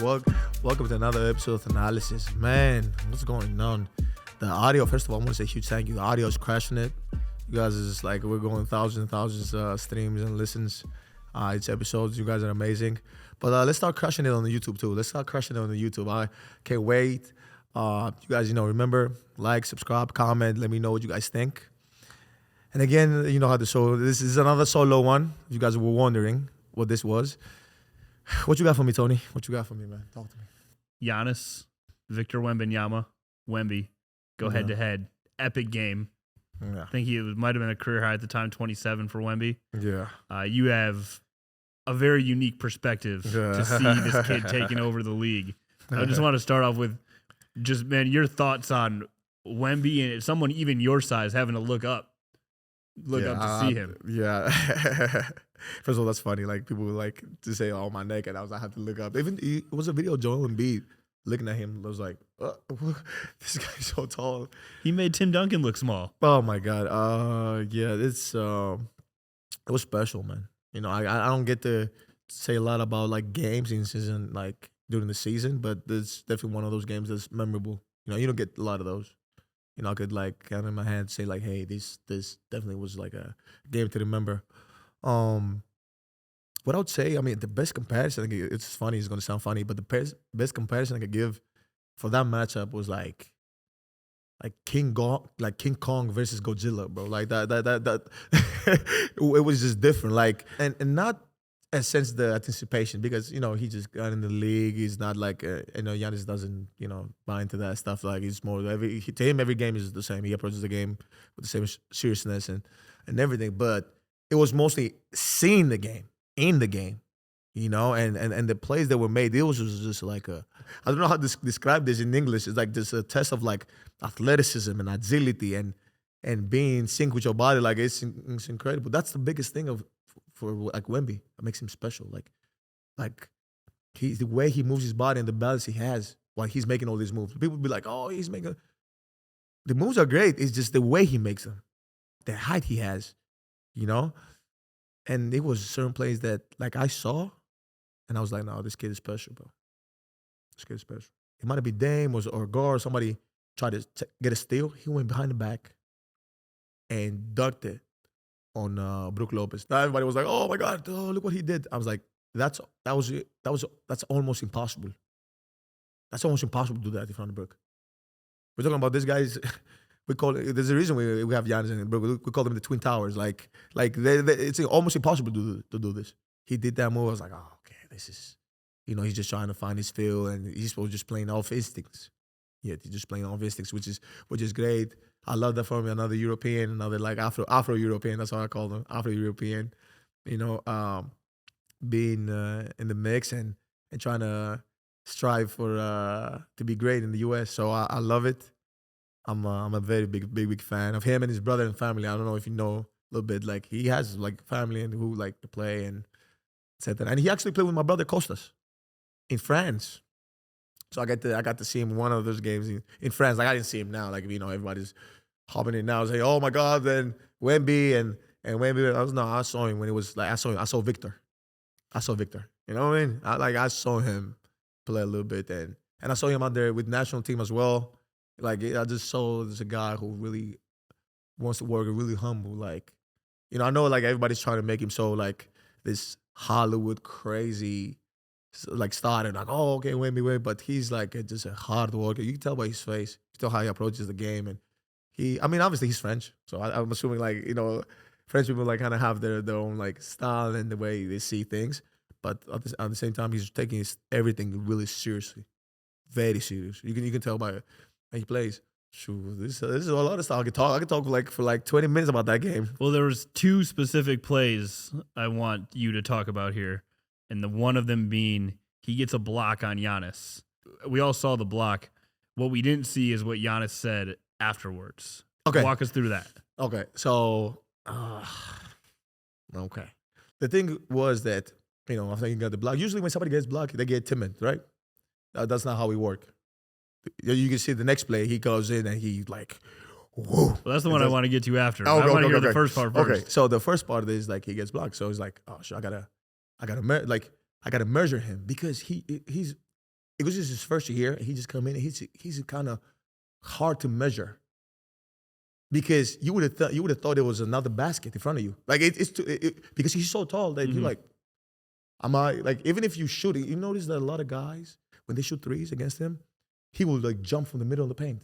Welcome to another episode of Thanalysis. Man, what's going on? The audio, first of all, I want to say a huge thank you. The audio is crushing it. You guys is just like, we're going thousands and thousands streams and listens each episodes. You guys are amazing. But let's start crushing it on the YouTube too. Let's start crushing it on the YouTube. I can't wait. You guys, remember, like, subscribe, comment, let me know what you guys think. And again, you know how the show, this is another solo one. If you guys were wondering what this was. What you got for me, Tony? What you got for me, man? Talk to me. Giannis, Victor Wembanyama, Wemby, go head to head. Epic game. Yeah. I think it might have been a career high at the time, 27 for Wemby. Yeah. You have a very unique perspective to see this kid taking over the league. I just want to start off with just, man, your thoughts on Wemby and someone even your size having to look up to see him. Yeah. First of all, that's funny. Like, people would like to say, "Oh, my neck," and I had to look up. Even it was a video of Joel Embiid looking at him. I was like, "This guy's so tall." He made Tim Duncan look small. Oh my God. Yeah, it was special, man. I don't get to say a lot about like games in season, like during the season, but it's definitely one of those games that's memorable. You don't get a lot of those. I could like kind of in my hand say like, "Hey, this definitely was like a game to remember." What I would say, the best comparison, it's funny, it's gonna sound funny, but the best comparison I could give for that matchup was like King Kong versus Godzilla, bro. Like that it was just different. Like and not a sense the anticipation, because he just got in the league. He's not like Giannis doesn't buy into that stuff. Like, he's more to him every game is the same. He approaches the game with the same seriousness and everything. But it was mostly seeing the game, in the game, and the plays that were made. It was just like I don't know how to describe this in English. It's like this a test of like athleticism and agility and being in sync with your body. Like, it's incredible. That's the biggest thing for like Wemby. That makes him special. Like the way he moves his body and the balance he has while he's making all these moves. People be like, "Oh, he's making." The moves are great. It's just the way he makes them, the height he has, And it was certain plays that like I saw, and I was like, "No, this kid is special, bro. This kid is special." It might have been Dame or Gar. Somebody tried to get a steal. He went behind the back and dunked it on Brook Lopez. Now everybody was like, "Oh my God, look what he did." I was like, that's almost impossible. That's almost impossible to do that in front of Brook. We're talking about this guy's. We call it. There's a reason we have Giannis and Brook. We call them the Twin Towers. Like it's almost impossible to do this. He did that move. I was like, "Oh, okay, this is." He's just trying to find his feel, and he's supposed to just playing off instincts. Yeah, he's just playing off instincts, which is great. I love that from another European, another like Afro-European. That's what I call them, Afro-European. Being in the mix and trying to strive for to be great in the U.S. So I love it. I'm a very big fan of him and his brother and family. I don't know if you know a little bit. Like, he has like family and who like to play and etc. And he actually played with my brother Costas in France. So I got to see him in one of those games in France. Like, I didn't see him now. Like, everybody's hopping in now saying, "Oh my God," then Wemby and Wemby. I saw him when it was like I saw Victor. You know what I mean? I saw him play a little bit and I saw him out there with national team as well. Like, I just saw there's a guy who really wants to work and really humble. Like, I know like everybody's trying to make him so like this Hollywood crazy like started like, "Oh, okay, Wemby," but he's like just a hard worker. You can tell by his face. You can tell how he approaches the game, and obviously he's French, so I'm assuming like French people like kind of have their own like style and the way they see things, but at the same time he's taking everything really seriously, very serious. You can tell by how he plays. Shoot, this is a lot of stuff I could talk like for like 20 minutes about that game. Well, there was two specific plays I want you to talk about here. And the one of them being he gets a block on Giannis. We all saw the block. What we didn't see is what Giannis said afterwards. Okay. Walk us through that. Okay. So, okay. The thing was that, after you got the block, usually when somebody gets blocked, they get timid, right? That's not how we work. You can see the next play, he goes in and he like, whoa. Well, that's the one I want to get to after. Oh, I want to hear okay. the first part first. Okay, so the first part is like he gets blocked. So he's like, "Oh shit, I gotta measure him because he's it was just his first year, and he just come in, and he's kind of hard to measure. Because you would have thought it was another basket in front of you. Like because he's so tall that you're like, even if you shoot it, you notice that a lot of guys, when they shoot threes against him, he will like jump from the middle of the paint.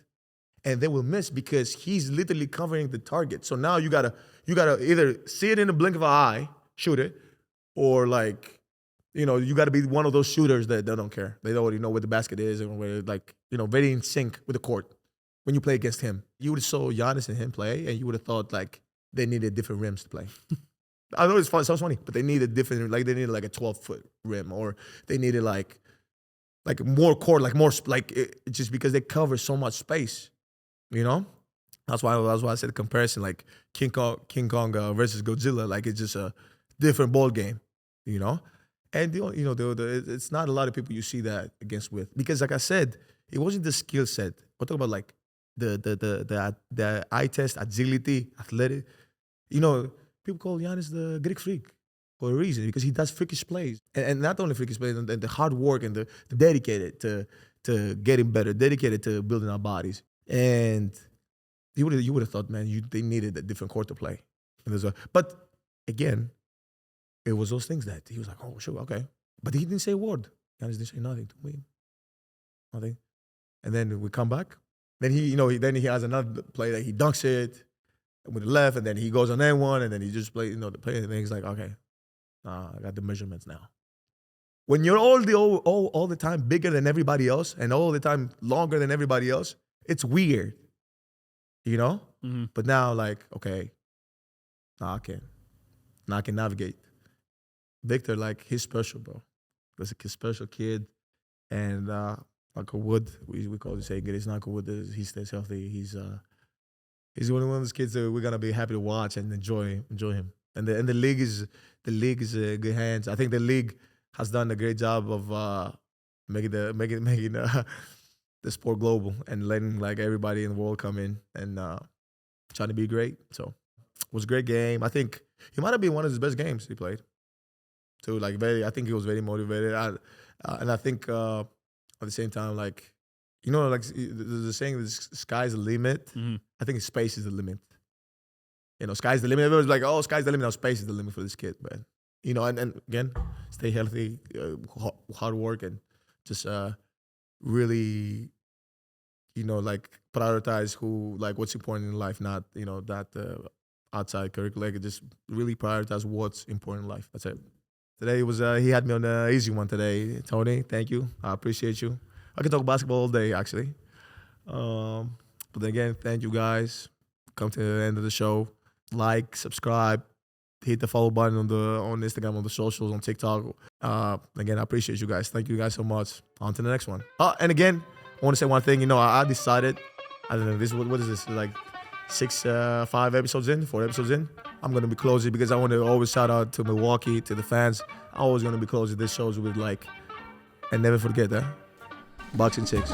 And they will miss because he's literally covering the target. So now you gotta either see it in the blink of an eye, shoot it, or like, you gotta be one of those shooters that they don't care. They already know where the basket is and where, like, very in sync with the court. When you play against him, you would have saw Giannis and him play, and you would have thought like they needed different rims to play. I know it sounds funny, but they needed different, like they needed like a 12-foot rim, or they needed like more court, just because they cover so much space, That's why I said the comparison, like King Kong versus Godzilla, like it's just a different ball game, And it's not a lot of people you see that against with, because like I said, it wasn't the skill set. We're talking about like the eye test, agility, athletic. People call Giannis the Greek freak for a reason, because he does freakish plays. And not only freakish plays, and the hard work and the dedicated to getting better, dedicated to building our bodies. And you would have thought, man, they needed a different court to play. But again, it was those things that he was like, oh, sure, okay. But he didn't say a word. Giannis didn't say nothing to me. Nothing. And then we come back. Then he has another play that he dunks it with the left, and then he goes on N1, and then he just plays, the play, and then he's like, okay, I got the measurements now. When you're all the time bigger than everybody else, and all the time longer than everybody else, it's weird, Mm-hmm. But now, like, okay, now I can navigate. Victor, like, he's special, bro. He's a special kid, and Uncle Wood, we call it saying it. He's not Uncle Wood. He stays healthy. He's one of those kids that we're gonna be happy to watch and enjoy him. And the league is in good hands. I think the league has done a great job of making the sport global and letting like everybody in the world come in and trying to be great. So it was a great game. I think he might have been one of his best games he played. So like I think he was very motivated. And I think. At the same time, like, like there's a saying, the sky's the limit. Mm-hmm. I think space is the limit. Sky's the limit. Everyone's like, oh, sky's the limit. Now space is the limit for this kid. But, and again, stay healthy, hard work, and just really, like prioritize what's important in life, not, that outside curriculum. Like, just really prioritize what's important in life. That's it. Today he had me on the easy one today. Tony, thank you. I appreciate you. I can talk basketball all day, actually. But then again, thank you guys. Come to the end of the show. Like, subscribe, hit the follow button on Instagram, on the socials, on TikTok. Again, I appreciate you guys. Thank you guys so much. On to the next one. And again, I want to say one thing. I decided, I don't know, what is this, like 4 episodes in? I'm going to be closing because I want to always shout out to Milwaukee, to the fans. I'm always going to be closing this shows with like, and never forget that, Bucks and Chicks.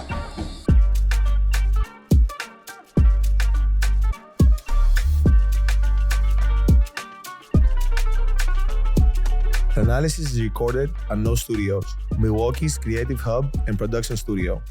Thanalysis is recorded at No Studios, Milwaukee's creative hub and production studio.